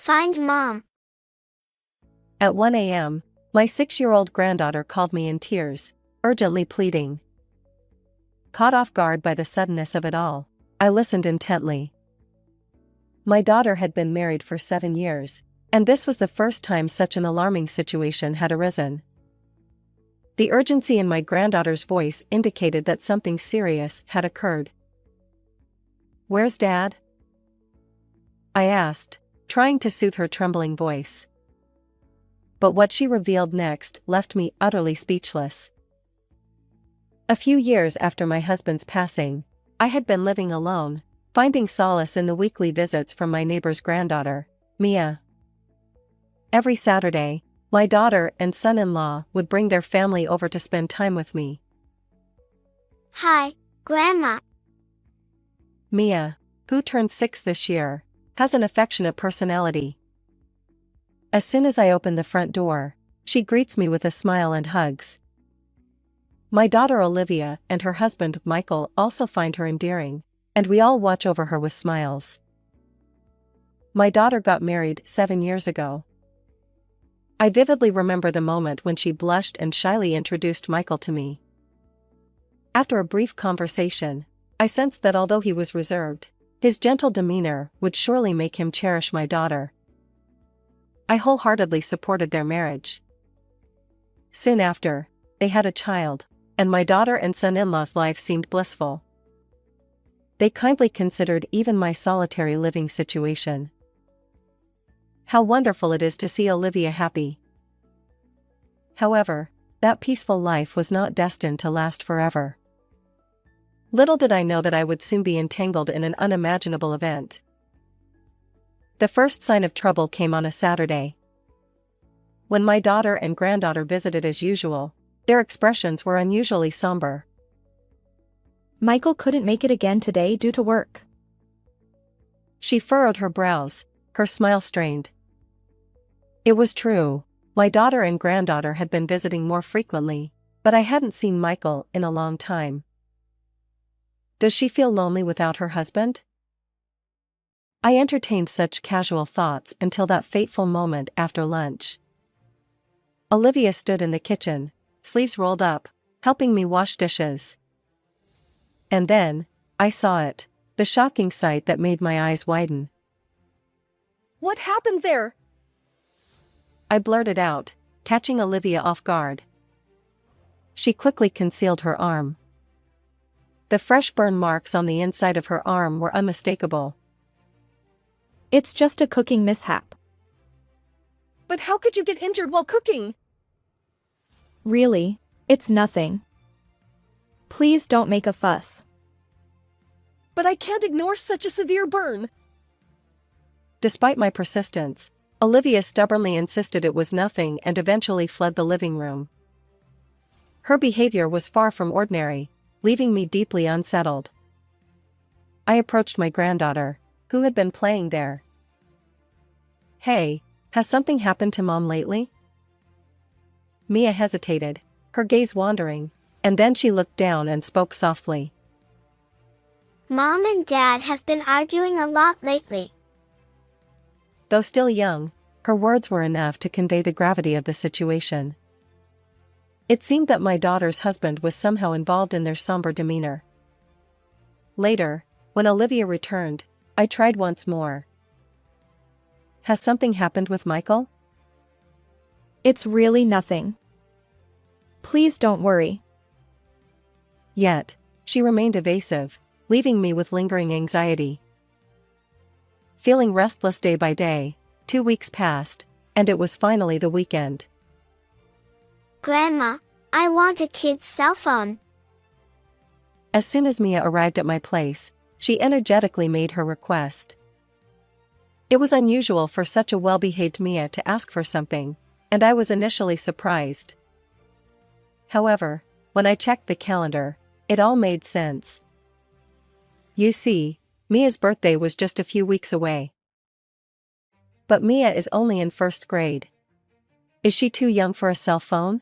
Find mom. At 1 a.m., my 6-year-old granddaughter called me in tears, urgently pleading. Caught off guard by the suddenness of it all, I listened intently. My daughter had been married for 7 years, and this was the first time such an alarming situation had arisen. The urgency in my granddaughter's voice indicated that something serious had occurred. "Where's Dad?" I asked, trying to soothe her trembling voice. But what she revealed next left me utterly speechless. A few years after my husband's passing, I had been living alone, finding solace in the weekly visits from my neighbor's granddaughter, Mia. Every Saturday, my daughter and son-in-law would bring their family over to spend time with me. Hi, Grandma. Mia, who turned 6 this year, has an affectionate personality. As soon as I open the front door, she greets me with a smile and hugs. My daughter Olivia and her husband Michael also find her endearing, and we all watch over her with smiles. My daughter got married 7 years ago. I vividly remember the moment when she blushed and shyly introduced Michael to me. After a brief conversation, I sensed that although he was reserved, his gentle demeanor would surely make him cherish my daughter. I wholeheartedly supported their marriage. Soon after, they had a child, and my daughter and son-in-law's life seemed blissful. They kindly considered even my solitary living situation. How wonderful it is to see Olivia happy. However, that peaceful life was not destined to last forever. Little did I know that I would soon be entangled in an unimaginable event. The first sign of trouble came on a Saturday. When my daughter and granddaughter visited as usual, their expressions were unusually somber. Michael couldn't make it again today due to work. She furrowed her brows, her smile strained. It was true, my daughter and granddaughter had been visiting more frequently, but I hadn't seen Michael in a long time. Does she feel lonely without her husband? I entertained such casual thoughts until that fateful moment after lunch. Olivia stood in the kitchen, sleeves rolled up, helping me wash dishes. And then, I saw it, the shocking sight that made my eyes widen. "What happened there?" I blurted out, catching Olivia off guard. She quickly concealed her arm. The fresh burn marks on the inside of her arm were unmistakable. It's just a cooking mishap. "But how could you get injured while cooking?" Really, it's nothing. Please don't make a fuss. "But I can't ignore such a severe burn." Despite my persistence, Olivia stubbornly insisted it was nothing and eventually fled the living room. Her behavior was far from ordinary, leaving me deeply unsettled. I approached my granddaughter, who had been playing there. "Hey, has something happened to Mom lately?" Mia hesitated, her gaze wandering, and then she looked down and spoke softly. Mom and Dad have been arguing a lot lately. Though still young, her words were enough to convey the gravity of the situation. It seemed that my daughter's husband was somehow involved in their somber demeanor. Later, when Olivia returned, I tried once more. "Has something happened with Michael?" It's really nothing. Please don't worry. Yet, she remained evasive, leaving me with lingering anxiety. Feeling restless day by day, 2 weeks passed, and it was finally the weekend. Grandma, I want a kid's cell phone. As soon as Mia arrived at my place, she energetically made her request. It was unusual for such a well-behaved Mia to ask for something, and I was initially surprised. However, when I checked the calendar, it all made sense. You see, Mia's birthday was just a few weeks away. But Mia is only in 1st grade. Is she too young for a cell phone?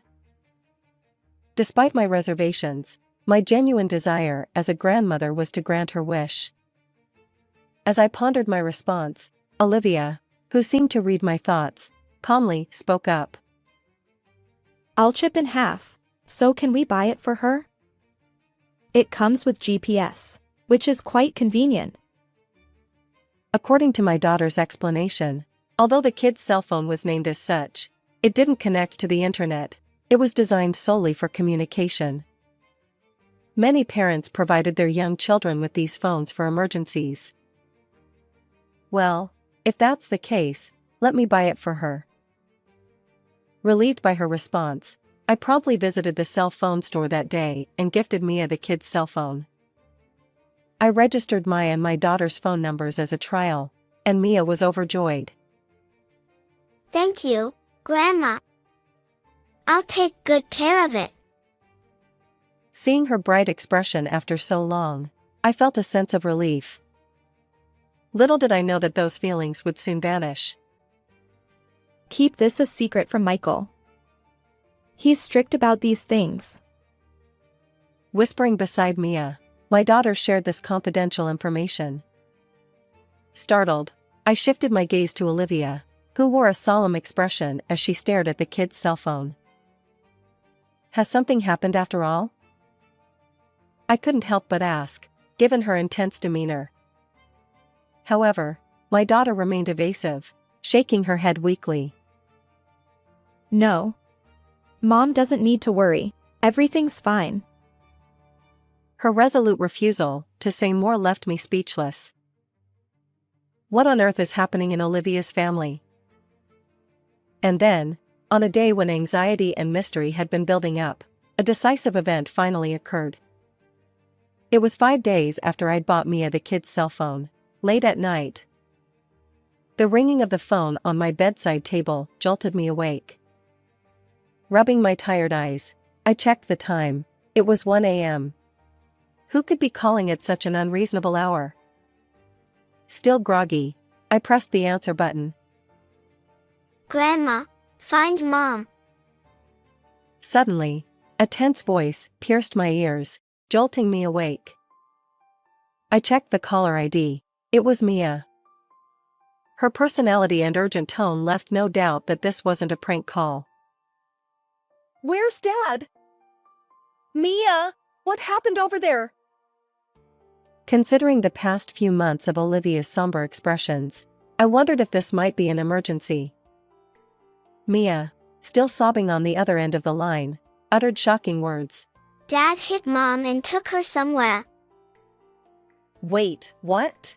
Despite my reservations, my genuine desire as a grandmother was to grant her wish. As I pondered my response, Olivia, who seemed to read my thoughts, calmly spoke up. I'll chip in half. So can we buy it for her? It comes with GPS, which is quite convenient. According to my daughter's explanation, although the kid's cell phone was named as such, it didn't connect to the internet. It was designed solely for communication. Many parents provided their young children with these phones for emergencies. Well, if that's the case, let me buy it for her. Relieved by her response, I promptly visited the cell phone store that day and gifted Mia the kid's cell phone. I registered Maya and my daughter's phone numbers as a trial, and Mia was overjoyed. Thank you, Grandma. I'll take good care of it. Seeing her bright expression after so long, I felt a sense of relief. Little did I know that those feelings would soon vanish. Keep this a secret from Michael. He's strict about these things. Whispering beside Mia, my daughter shared this confidential information. Startled, I shifted my gaze to Olivia, who wore a solemn expression as she stared at the kid's cell phone. Has something happened after all? I couldn't help but ask, given her intense demeanor. However, my daughter remained evasive, shaking her head weakly. No. Mom doesn't need to worry. Everything's fine. Her resolute refusal to say more left me speechless. What on earth is happening in Olivia's family? And then, on a day when anxiety and mystery had been building up, a decisive event finally occurred. It was 5 days after I'd bought Mia the kid's cell phone, late at night. The ringing of the phone on my bedside table jolted me awake. Rubbing my tired eyes, I checked the time. It was 1 a.m. Who could be calling at such an unreasonable hour? Still groggy, I pressed the answer button. Grandma, find Mom. Suddenly, a tense voice pierced my ears, jolting me awake. I checked the caller ID. It was Mia. Her personality and urgent tone left no doubt that this wasn't a prank call. Where's Dad? Mia, what happened over there? Considering the past few months of Olivia's somber expressions, I wondered if this might be an emergency. Mia, still sobbing on the other end of the line, uttered shocking words. Dad hit Mom and took her somewhere. Wait, what?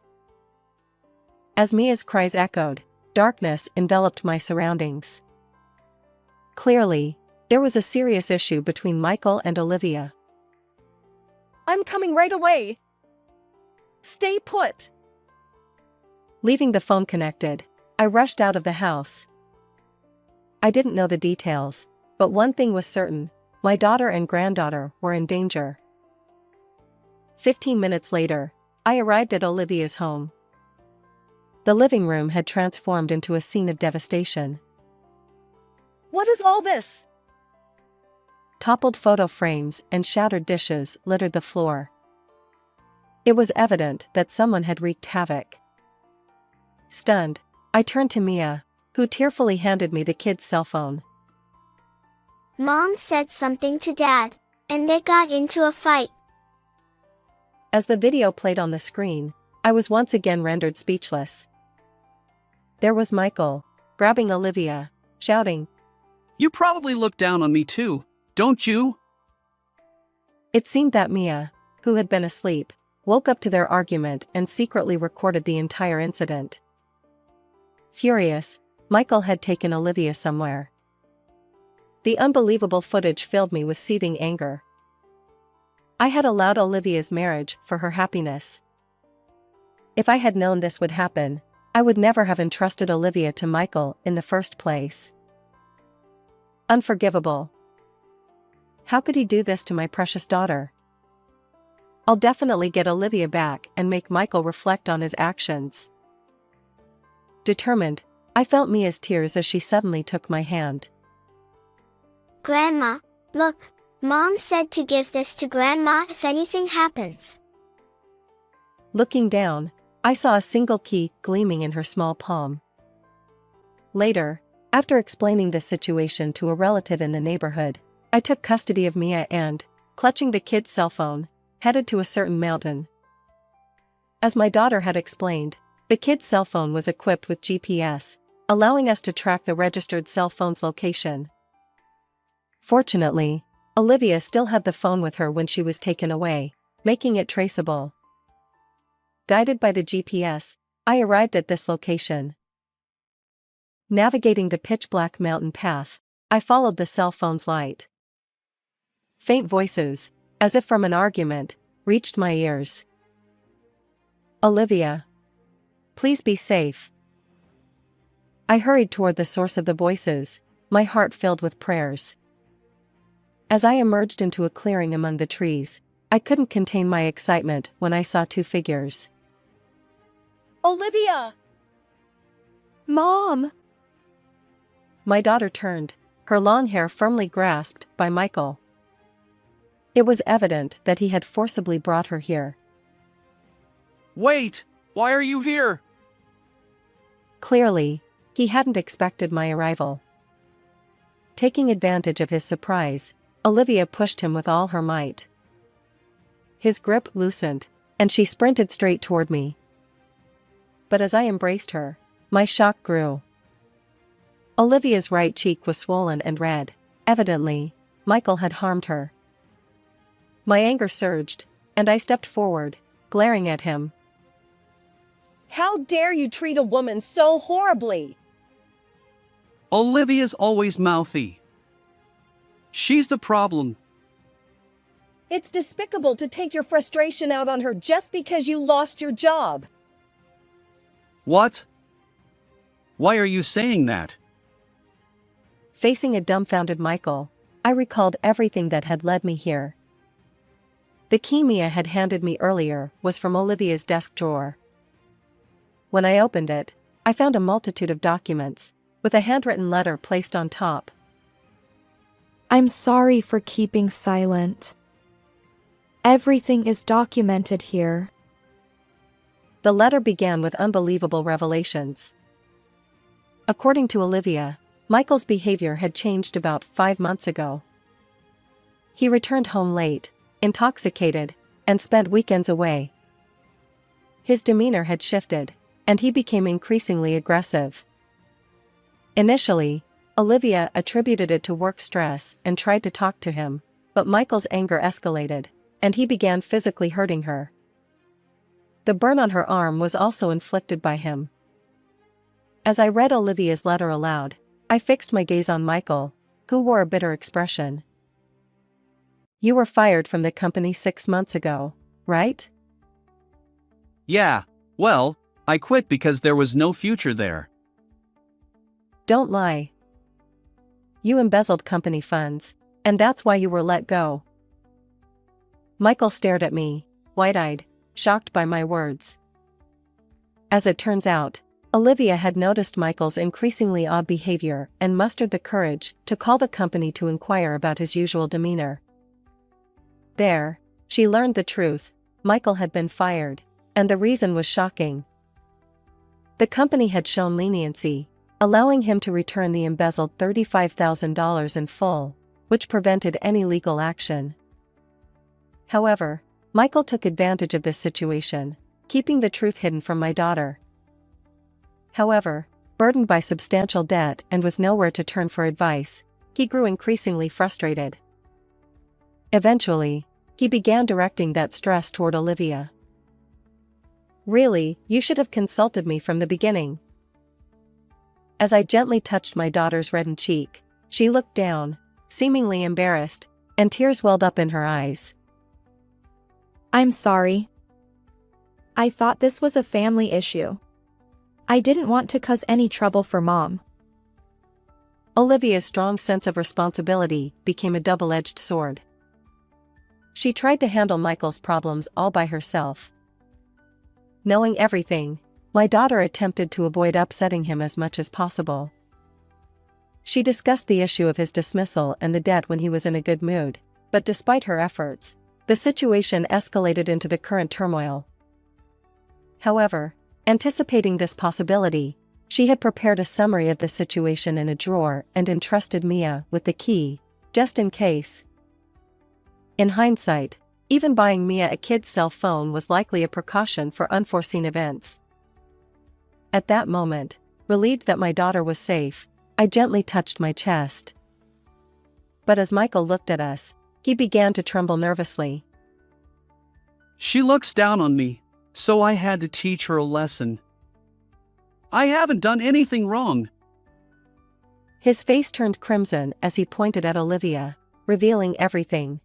As Mia's cries echoed, darkness enveloped my surroundings. Clearly, there was a serious issue between Michael and Olivia. I'm coming right away. Stay put. Leaving the phone connected, I rushed out of the house. I didn't know the details, but one thing was certain, my daughter and granddaughter were in danger. 15 minutes later, I arrived at Olivia's home. The living room had transformed into a scene of devastation. What is all this? Toppled photo frames and shattered dishes littered the floor. It was evident that someone had wreaked havoc. Stunned, I turned to Mia, who tearfully handed me the kid's cell phone. Mom said something to Dad, and they got into a fight. As the video played on the screen, I was once again rendered speechless. There was Michael, grabbing Olivia, shouting, You probably look down on me too, don't you? It seemed that Mia, who had been asleep, woke up to their argument and secretly recorded the entire incident. Furious, Michael had taken Olivia somewhere. The unbelievable footage filled me with seething anger. I had allowed Olivia's marriage for her happiness. If I had known this would happen, I would never have entrusted Olivia to Michael in the first place. Unforgivable. How could he do this to my precious daughter? I'll definitely get Olivia back and make Michael reflect on his actions. Determined, I felt Mia's tears as she suddenly took my hand. Grandma, look, Mom said to give this to Grandma if anything happens. Looking down, I saw a single key gleaming in her small palm. Later, after explaining the situation to a relative in the neighborhood, I took custody of Mia and, clutching the kid's cell phone, headed to a certain mountain. As my daughter had explained, the kid's cell phone was equipped with GPS, allowing us to track the registered cell phone's location. Fortunately, Olivia still had the phone with her when she was taken away, making it traceable. Guided by the GPS, I arrived at this location. Navigating the pitch-black mountain path, I followed the cell phone's light. Faint voices, as if from an argument, reached my ears. "Olivia. Please be safe." I hurried toward the source of the voices, my heart filled with prayers. As I emerged into a clearing among the trees, I couldn't contain my excitement when I saw two figures. Olivia! Mom! My daughter turned, her long hair firmly grasped by Michael. It was evident that he had forcibly brought her here. Wait! Why are you here? Clearly, he hadn't expected my arrival. Taking advantage of his surprise, Olivia pushed him with all her might. His grip loosened, and she sprinted straight toward me. But as I embraced her, my shock grew. Olivia's right cheek was swollen and red. Evidently, Michael had harmed her. My anger surged, and I stepped forward, glaring at him. How dare you treat a woman so horribly? Olivia's always mouthy. She's the problem. It's despicable to take your frustration out on her just because you lost your job. What? Why are you saying that? Facing a dumbfounded Michael, I recalled everything that had led me here. The key Mia had handed me earlier was from Olivia's desk drawer. When I opened it, I found a multitude of documents, with a handwritten letter placed on top. I'm sorry for keeping silent. Everything is documented here. The letter began with unbelievable revelations. According to Olivia, Michael's behavior had changed about 5 months ago. He returned home late, intoxicated, and spent weekends away. His demeanor had shifted, and he became increasingly aggressive. Initially, Olivia attributed it to work stress and tried to talk to him, but Michael's anger escalated, and he began physically hurting her. The burn on her arm was also inflicted by him. As I read Olivia's letter aloud, I fixed my gaze on Michael, who wore a bitter expression. "You were fired from the company 6 months ago, right?" Yeah, well, I quit because there was no future there. "Don't lie. You embezzled company funds, and that's why you were let go." Michael stared at me, wide-eyed, shocked by my words. As it turns out, Olivia had noticed Michael's increasingly odd behavior and mustered the courage to call the company to inquire about his usual demeanor. There, she learned the truth. Michael had been fired, and the reason was shocking. The company had shown leniency, allowing him to return the embezzled $35,000 in full, which prevented any legal action. However, Michael took advantage of this situation, keeping the truth hidden from my daughter. However, burdened by substantial debt and with nowhere to turn for advice, he grew increasingly frustrated. Eventually, he began directing that stress toward Olivia. "Really, you should have consulted me from the beginning." As I gently touched my daughter's reddened cheek, she looked down, seemingly embarrassed, and tears welled up in her eyes. I'm sorry. I thought this was a family issue. I didn't want to cause any trouble for Mom. Olivia's strong sense of responsibility became a double-edged sword. She tried to handle Michael's problems all by herself. Knowing everything, my daughter attempted to avoid upsetting him as much as possible. She discussed the issue of his dismissal and the debt when he was in a good mood, but despite her efforts, the situation escalated into the current turmoil. However, anticipating this possibility, She had prepared a summary of the situation in a drawer and entrusted Mia with the key, just in case. In hindsight, even buying Mia a kid's cell phone was likely a precaution for unforeseen events. At that moment, relieved that my daughter was safe, I gently touched my chest. But as Michael looked at us, he began to tremble nervously. She looks down on me, so I had to teach her a lesson. I haven't done anything wrong. His face turned crimson as he pointed at Olivia, revealing everything.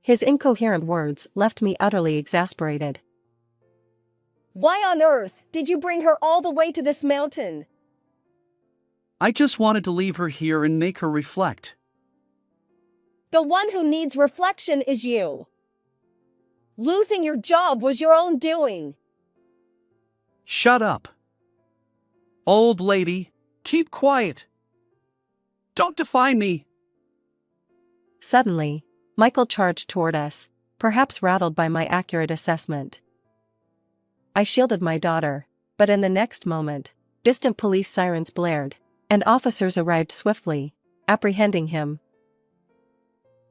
His incoherent words left me utterly exasperated. Why on earth did you bring her all the way to this mountain? I just wanted to leave her here and make her reflect. The one who needs reflection is you. Losing your job was your own doing. Shut up. Old lady, keep quiet. Don't define me. Suddenly, Michael charged toward us, perhaps rattled by my accurate assessment. I shielded my daughter, but in the next moment, distant police sirens blared, and officers arrived swiftly, apprehending him.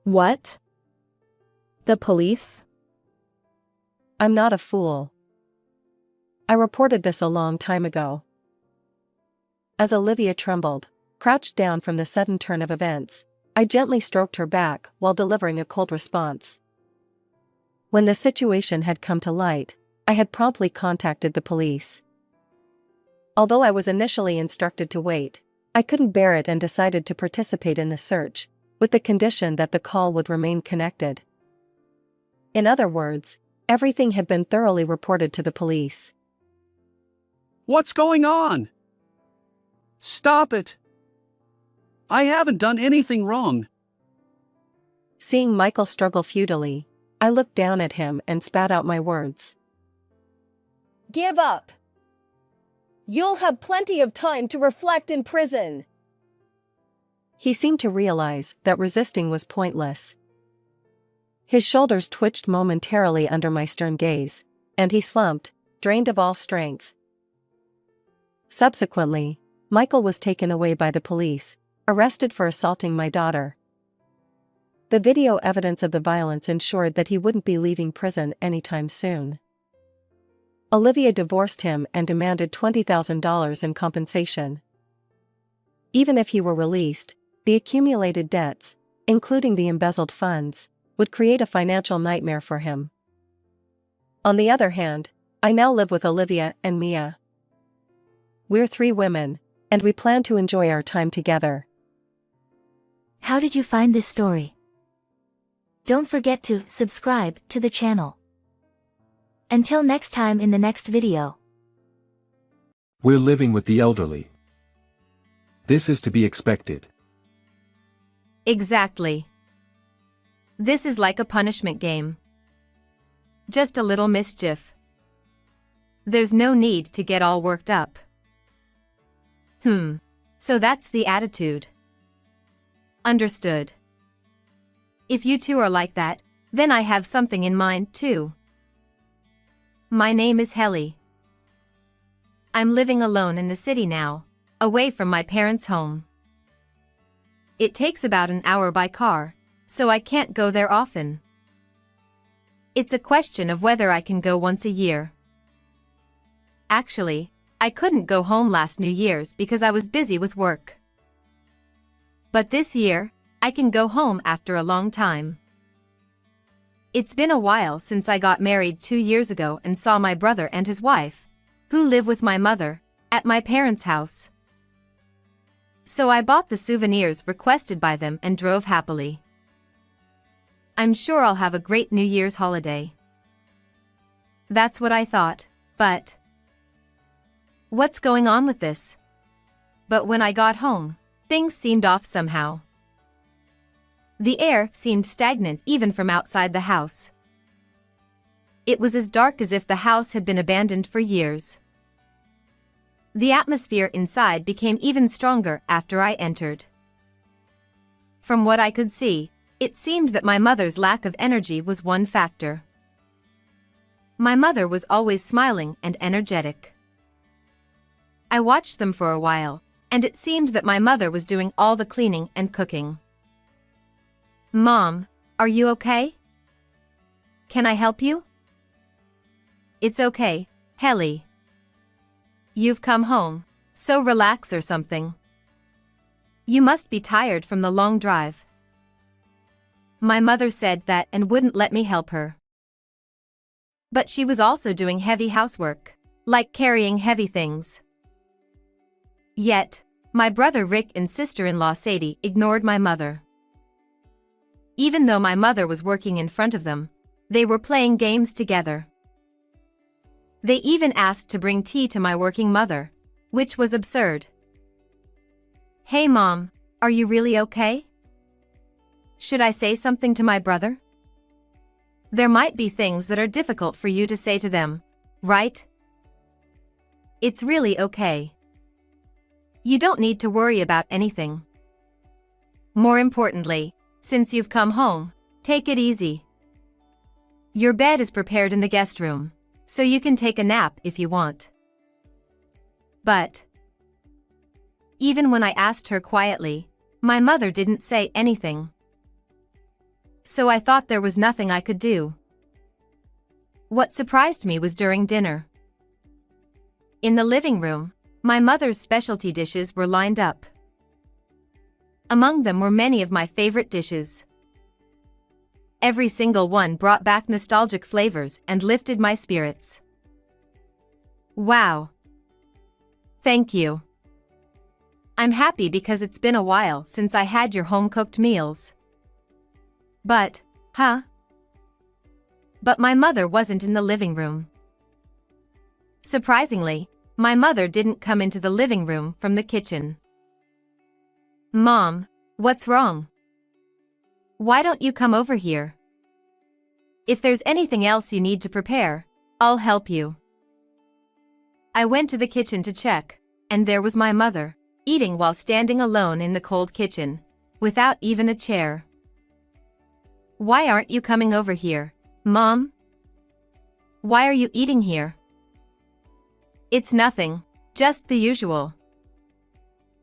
What? The police? I'm not a fool. I reported this a long time ago. As Olivia trembled, crouched down from the sudden turn of events, I gently stroked her back while delivering a cold response. When the situation had come to light, I had promptly contacted the police. Although I was initially instructed to wait, I couldn't bear it and decided to participate in the search, with the condition that the call would remain connected. In other words, everything had been thoroughly reported to the police. What's going on? Stop it. I haven't done anything wrong. Seeing Michael struggle futilely, I looked down at him and spat out my words. Give up. You'll have plenty of time to reflect in prison. He seemed to realize that resisting was pointless. His shoulders twitched momentarily under my stern gaze, and he slumped, drained of all strength. Subsequently, Michael was taken away by the police, arrested for assaulting my daughter. The video evidence of the violence ensured that he wouldn't be leaving prison anytime soon. Olivia divorced him and demanded $20,000 in compensation. Even if he were released, the accumulated debts, including the embezzled funds, would create a financial nightmare for him. On the other hand, I now live with Olivia and Mia. We're 3 women, and we plan to enjoy our time together. How did you find this story? Don't forget to subscribe to the channel. Until next time in the next video. We're living with the elderly. This is to be expected. Exactly. This is like a punishment game. Just a little mischief. There's no need to get all worked up. So that's the attitude. Understood. If you two are like that, then I have something in mind too. My name is Helly. I'm living alone in the city now, away from my parents' home. It takes about an hour by car, so I can't go there often. It's a question of whether I can go once a year. Actually, I couldn't go home last New Year's because I was busy with work. But this year, I can go home after a long time. It's been a while since I got married 2 years ago and saw my brother and his wife, who live with my mother, at my parents' house. So I bought the souvenirs requested by them and drove happily. I'm sure I'll have a great New Year's holiday. That's what I thought, but what's going on with this? But when I got home, things seemed off somehow. The air seemed stagnant even from outside the house. It was as dark as if the house had been abandoned for years. The atmosphere inside became even stronger after I entered. From what I could see, it seemed that my mother's lack of energy was one factor. My mother was always smiling and energetic. I watched them for a while, and it seemed that my mother was doing all the cleaning and cooking. Mom, are you okay? Can I help you? It's okay, Helly. You've come home, so relax or something. You must be tired from the long drive. My mother said that and wouldn't let me help her. But she was also doing heavy housework, like carrying heavy things. Yet, my brother Rick and sister-in-law Sadie ignored my mother. Even though my mother was working in front of them, they were playing games together. They even asked to bring tea to my working mother, which was absurd. Hey Mom, are you really okay? Should I say something to my brother? There might be things that are difficult for you to say to them, right? It's really okay. You don't need to worry about anything. More importantly, since you've come home, take it easy. Your bed is prepared in the guest room, so you can take a nap if you want. But even when I asked her quietly, my mother didn't say anything. So I thought there was nothing I could do. What surprised me was during dinner. In the living room, my mother's specialty dishes were lined up. Among them were many of my favorite dishes. Every single one brought back nostalgic flavors and lifted my spirits. Wow. Thank you. I'm happy because it's been a while since I had your home-cooked meals. But my mother wasn't in the living room. Surprisingly, my mother didn't come into the living room from the kitchen. Mom, what's wrong? Why don't you come over here? If there's anything else you need to prepare, I'll help you. I went to the kitchen to check, and there was my mother, eating while standing alone in the cold kitchen, without even a chair. Why aren't you coming over here, Mom? Why are you eating here? It's nothing, just the usual.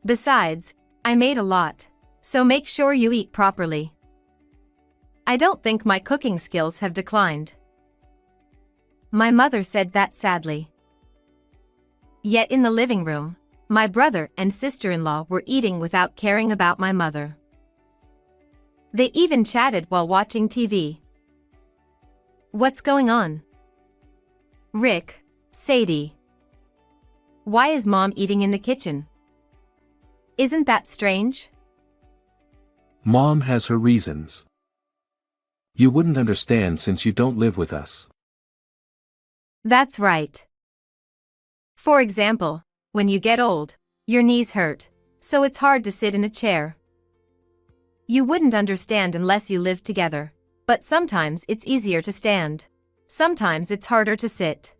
Besides, I made a lot, so make sure you eat properly. I don't think my cooking skills have declined. My mother said that sadly. Yet in the living room, my brother and sister-in-law were eating without caring about my mother. They even chatted while watching TV. What's going on? Rick, Sadie. Why is Mom eating in the kitchen? Isn't that strange? Mom has her reasons. You wouldn't understand since you don't live with us. That's right. For example, when you get old, your knees hurt, so it's hard to sit in a chair. You wouldn't understand unless you lived together, but sometimes it's easier to stand. Sometimes it's harder to sit.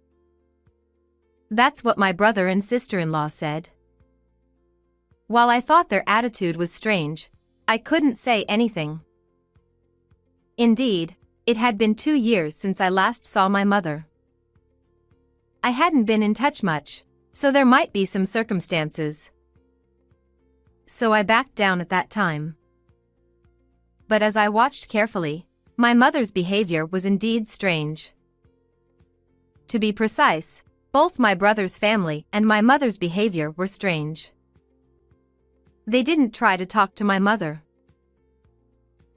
That's what my brother and sister-in-law said. While I thought their attitude was strange, I couldn't say anything. Indeed, it had been 2 years since I last saw my mother. I hadn't been in touch much, so there might be some circumstances. So I backed down at that time. But as I watched carefully, my mother's behavior was indeed strange. To be precise, both my brother's family and my mother's behavior were strange. They didn't try to talk to my mother.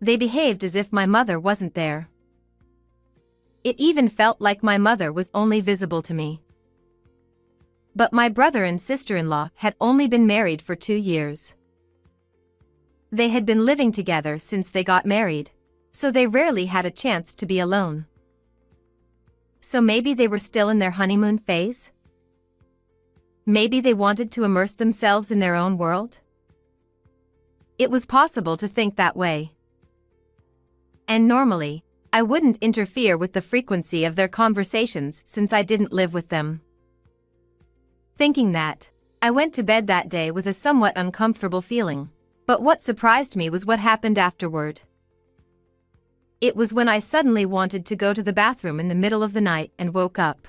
They behaved as if my mother wasn't there. It even felt like my mother was only visible to me. But my brother and sister-in-law had only been married for 2 years. They had been living together since they got married, so they rarely had a chance to be alone. So maybe they were still in their honeymoon phase? Maybe they wanted to immerse themselves in their own world? It was possible to think that way. And normally, I wouldn't interfere with the frequency of their conversations since I didn't live with them. Thinking that, I went to bed that day with a somewhat uncomfortable feeling, but what surprised me was what happened afterward. It was when I suddenly wanted to go to the bathroom in the middle of the night and woke up.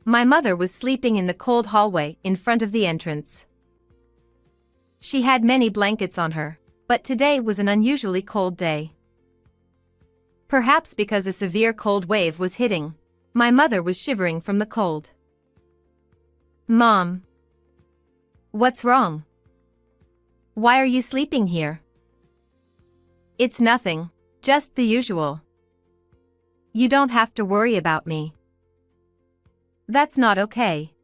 my mother was sleeping in the cold hallway in front of the entrance. She had many blankets on her, but today was an unusually cold day. Perhaps because a severe cold wave was hitting, my mother was shivering from the cold. "Mom. What's wrong? Why are you sleeping here?" "It's nothing, just the usual. You don't have to worry about me." "That's not okay."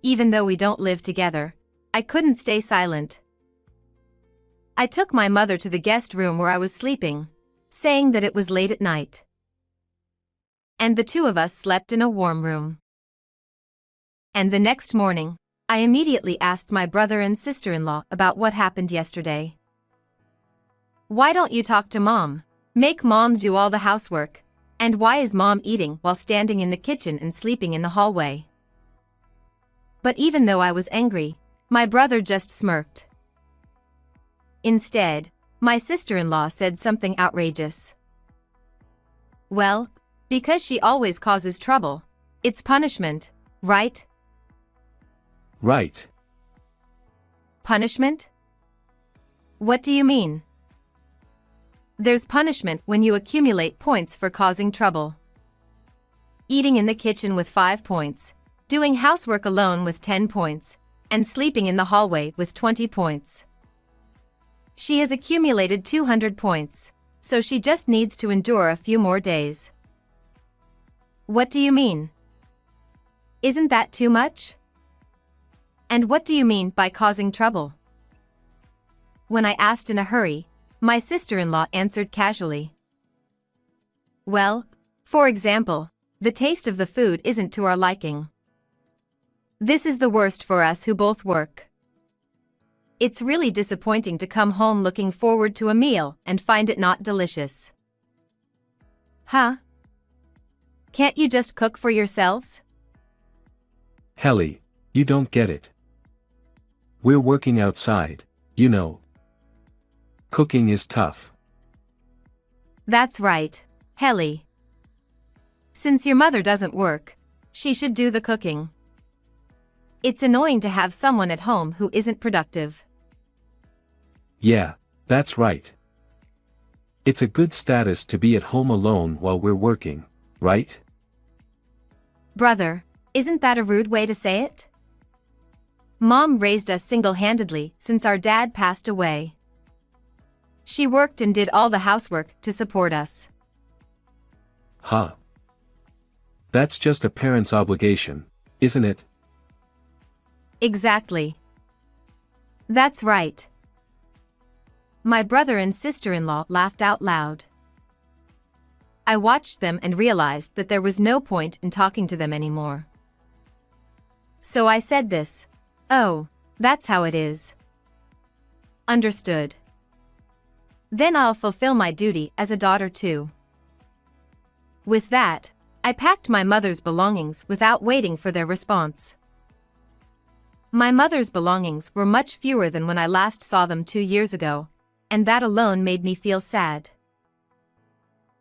Even though we don't live together, I couldn't stay silent. I took my mother to the guest room where I was sleeping, saying that it was late at night. And the two of us slept in a warm room. And the next morning, I immediately asked my brother and sister-in-law about what happened yesterday. "Why don't you talk to Mom? Make Mom do all the housework. And why is Mom eating while standing in the kitchen and sleeping in the hallway?" But even though I was angry, my brother just smirked. Instead, my sister-in-law said something outrageous. "Well, because she always causes trouble. It's punishment, right?" Right. "Punishment? What do you mean?" "There's punishment when you accumulate points for causing trouble. Eating in the kitchen with 5 points, doing housework alone with 10 points, and sleeping in the hallway with 20 points. She has accumulated 200 points, so she just needs to endure a few more days." "What do you mean? Isn't that too much? And what do you mean by causing trouble?" When I asked in a hurry, my sister-in-law answered casually. "Well, for example, the taste of the food isn't to our liking. This is the worst for us who both work. It's really disappointing to come home looking forward to a meal and find it not delicious." "Huh? Can't you just cook for yourselves?" Helly, you don't get it. We're working outside, you know. Cooking is tough. "That's right, Helly. Since your mother doesn't work, she should do the cooking. It's annoying to have someone at home who isn't productive." Yeah, that's right. It's a good status to be at home alone while we're working, right? "Brother, isn't that a rude way to say it? Mom raised us single-handedly since our dad passed away. She worked and did all the housework to support us." Huh. That's just a parent's obligation, isn't it? "Exactly. That's right." My brother and sister-in-law laughed out loud. I watched them and realized that there was no point in talking to them anymore. So I said this. "Oh, that's how it is. Understood. Then I'll fulfill my duty as a daughter too." With that, I packed my mother's belongings without waiting for their response. My mother's belongings were much fewer than when I last saw them 2 years ago, and that alone made me feel sad.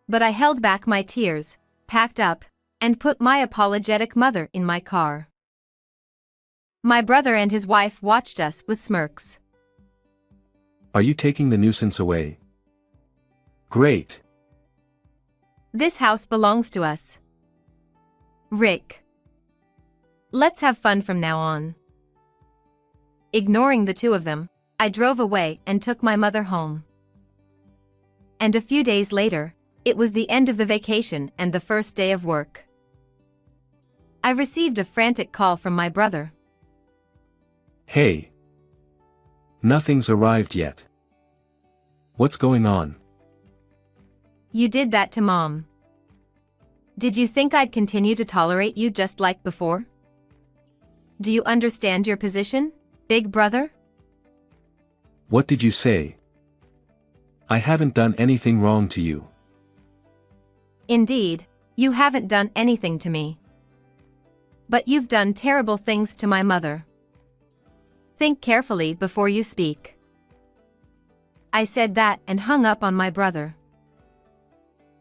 But I held back my tears, packed up, and put my apologetic mother in my car. My brother and his wife watched us with smirks. Are you taking the nuisance away? Great. "This house belongs to us. Rick. Let's have fun from now on." Ignoring the two of them, I drove away and took my mother home. And a few days later, it was the end of the vacation and the first day of work. I received a frantic call from my brother. Hey. Nothing's arrived yet. What's going on? "You did that to Mom. Did you think I'd continue to tolerate you just like before? Do you understand your position, big brother?" What did you say? I haven't done anything wrong to you. Indeed, you haven't done anything to me. But you've done terrible things to my mother. Think carefully before you speak. I said that and hung up on my brother.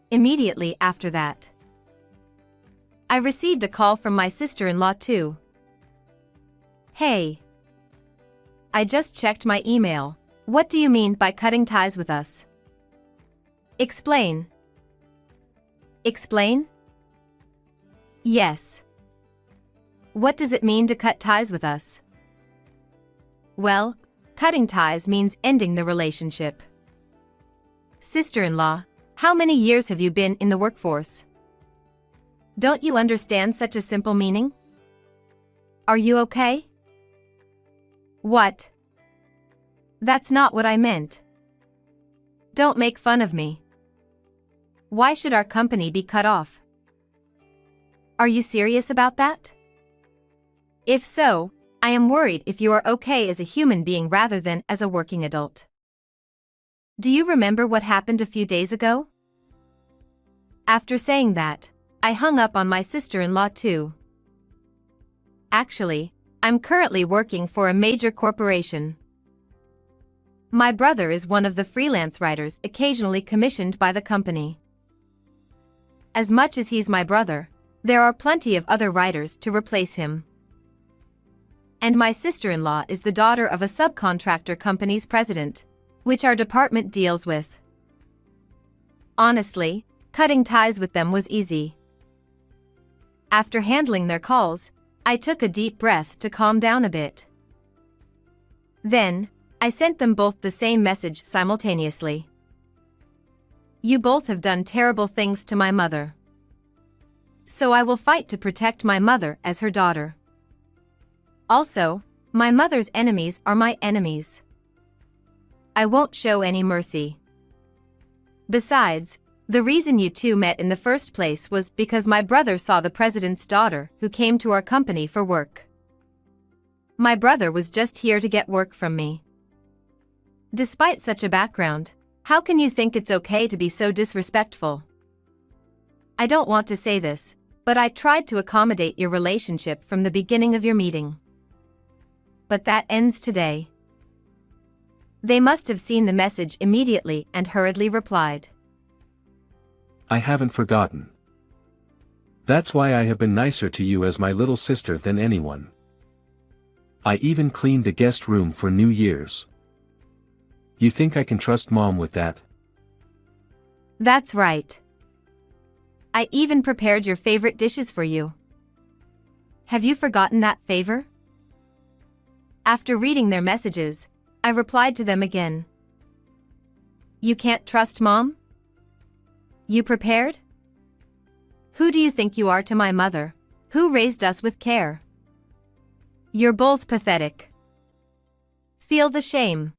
Immediately after that, I received a call from my sister-in-law too. Hey. I just checked my email. What do you mean by cutting ties with us? Explain. Explain? Yes. What does it mean to cut ties with us? Well, cutting ties means ending the relationship. Sister-in-law, how many years have you been in the workforce? Don't you understand such a simple meaning? Are you okay? What? That's not what I meant. Don't make fun of me. Why should our company be cut off? Are you serious about that? If so, I am worried if you are okay as a human being rather than as a working adult. Do you remember what happened a few days ago? After saying that, I hung up on my sister-in-law too. Actually, I'm currently working for a major corporation. My brother is one of the freelance writers occasionally commissioned by the company. As much as he's my brother, there are plenty of other writers to replace him. And my sister-in-law is the daughter of a subcontractor company's president, which our department deals with. Honestly, cutting ties with them was easy. After handling their calls, I took a deep breath to calm down a bit. Then, I sent them both the same message simultaneously. You both have done terrible things to my mother. So I will fight to protect my mother as her daughter. Also, my mother's enemies are my enemies. I won't show any mercy. Besides, the reason you two met in the first place was because my brother saw the president's daughter who came to our company for work. My brother was just here to get work from me. Despite such a background, how can you think it's okay to be so disrespectful? I don't want to say this, but I tried to accommodate your relationship from the beginning of your meeting. But that ends today. They must have seen the message immediately and hurriedly replied. I haven't forgotten. That's why I have been nicer to you as my little sister than anyone. I even cleaned the guest room for New Year's. You think I can trust Mom with that? That's right. I even prepared your favorite dishes for you. Have you forgotten that favor? After reading their messages, I replied to them again. You can't trust Mom? You prepared? Who do you think you are to my mother, who raised us with care? You're both pathetic. Feel the shame.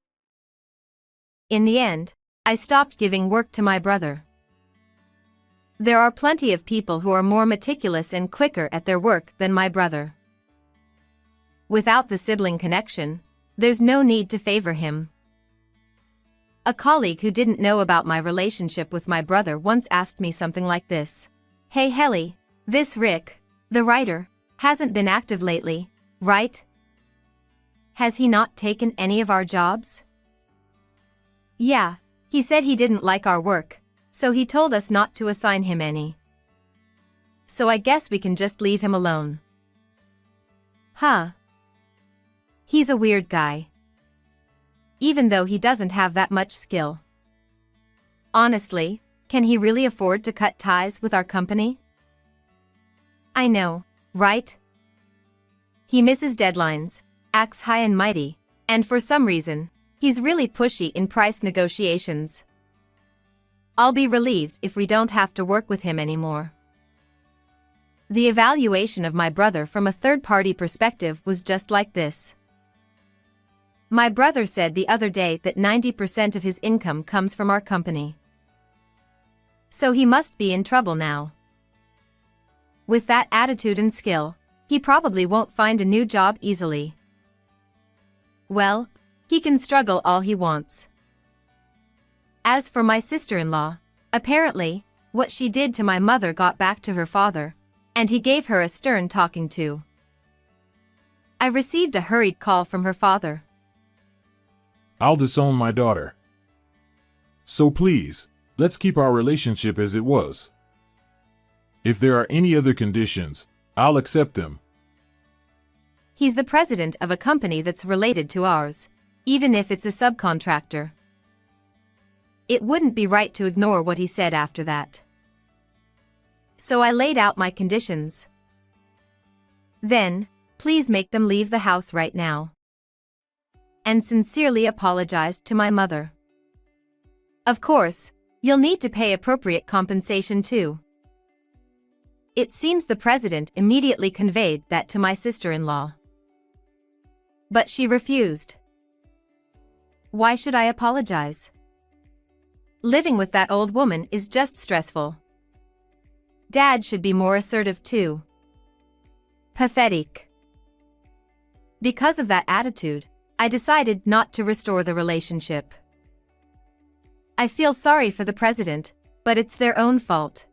In the end, I stopped giving work to my brother. There are plenty of people who are more meticulous and quicker at their work than my brother. Without the sibling connection, there's no need to favor him. A colleague who didn't know about my relationship with my brother once asked me something like this. Hey Helly, this Rick, the writer, hasn't been active lately, right? Has he not taken any of our jobs? Yeah, he said he didn't like our work, so he told us not to assign him any. So I guess we can just leave him alone. Huh. He's a weird guy. Even though he doesn't have that much skill. Honestly, can he really afford to cut ties with our company? I know, right? He misses deadlines, acts high and mighty, and for some reason, he's really pushy in price negotiations. I'll be relieved if we don't have to work with him anymore. The evaluation of my brother from a third-party perspective was just like this. My brother said the other day that 90% of his income comes from our company. So he must be in trouble now. With that attitude and skill, he probably won't find a new job easily. Well, he can struggle all he wants. As for my sister-in-law, apparently, what she did to my mother got back to her father, and he gave her a stern talking to. I received a hurried call from her father. I'll disown my daughter. So please, let's keep our relationship as it was. If there are any other conditions, I'll accept them. He's the president of a company that's related to ours, even if it's a subcontractor. It wouldn't be right to ignore what he said after that. So I laid out my conditions. Then, please make them leave the house right now. And sincerely apologized to my mother. Of course, you'll need to pay appropriate compensation too. It seems the president immediately conveyed that to my sister-in-law. But she refused. Why should I apologize? Living with that old woman is just stressful. Dad should be more assertive too. Pathetic. Because of that attitude, I decided not to restore the relationship. I feel sorry for the president, but it's their own fault.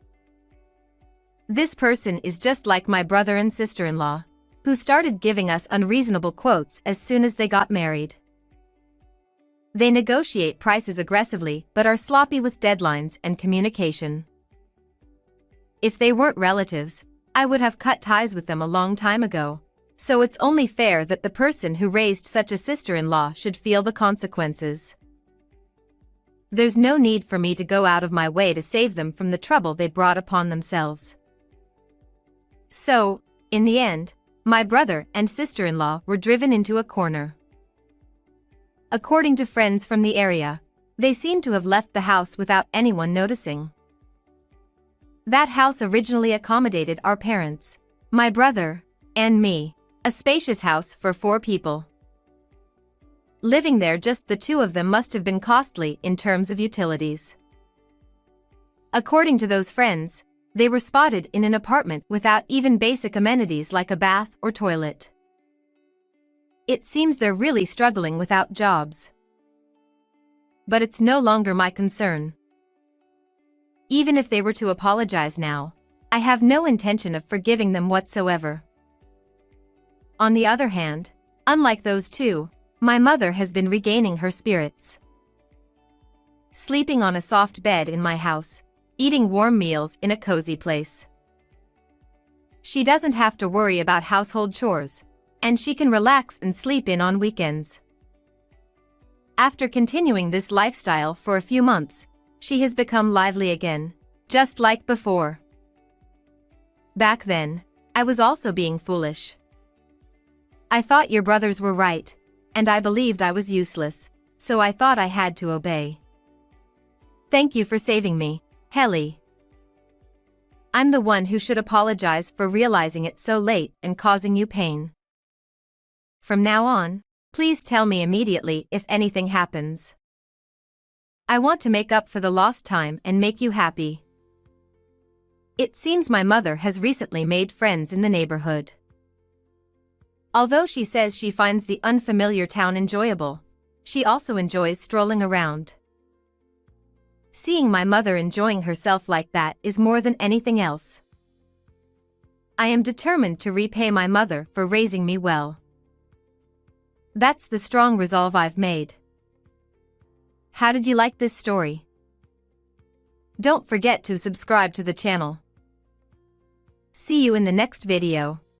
This person is just like my brother and sister-in-law, who started giving us unreasonable quotes as soon as they got married. They negotiate prices aggressively but are sloppy with deadlines and communication. If they weren't relatives, I would have cut ties with them a long time ago, so it's only fair that the person who raised such a sister-in-law should feel the consequences. There's no need for me to go out of my way to save them from the trouble they brought upon themselves. So, in the end, my brother and sister-in-law were driven into a corner. According to friends from the area, they seem to have left the house without anyone noticing. That house originally accommodated our parents, my brother, and me, a spacious house for 4 people. Living there, just the 2 of them, must have been costly in terms of utilities. According to those friends, they were spotted in an apartment without even basic amenities like a bath or toilet. It seems they're really struggling without jobs. But it's no longer my concern. Even if they were to apologize now, I have no intention of forgiving them whatsoever. On the other hand, unlike those 2, my mother has been regaining her spirits. Sleeping on a soft bed in my house, eating warm meals in a cozy place. She doesn't have to worry about household chores, and she can relax and sleep in on weekends. After continuing this lifestyle for a few months, she has become lively again, just like before. Back then, I was also being foolish. I thought your brothers were right, and I believed I was useless, so I thought I had to obey. Thank you for saving me, Helly. I'm the one who should apologize for realizing it so late and causing you pain. From now on, please tell me immediately if anything happens. I want to make up for the lost time and make you happy. It seems my mother has recently made friends in the neighborhood. Although she says she finds the unfamiliar town enjoyable, she also enjoys strolling around. Seeing my mother enjoying herself like that is more than anything else. I am determined to repay my mother for raising me well. That's the strong resolve I've made. How did you like this story? Don't forget to subscribe to the channel. See you in the next video.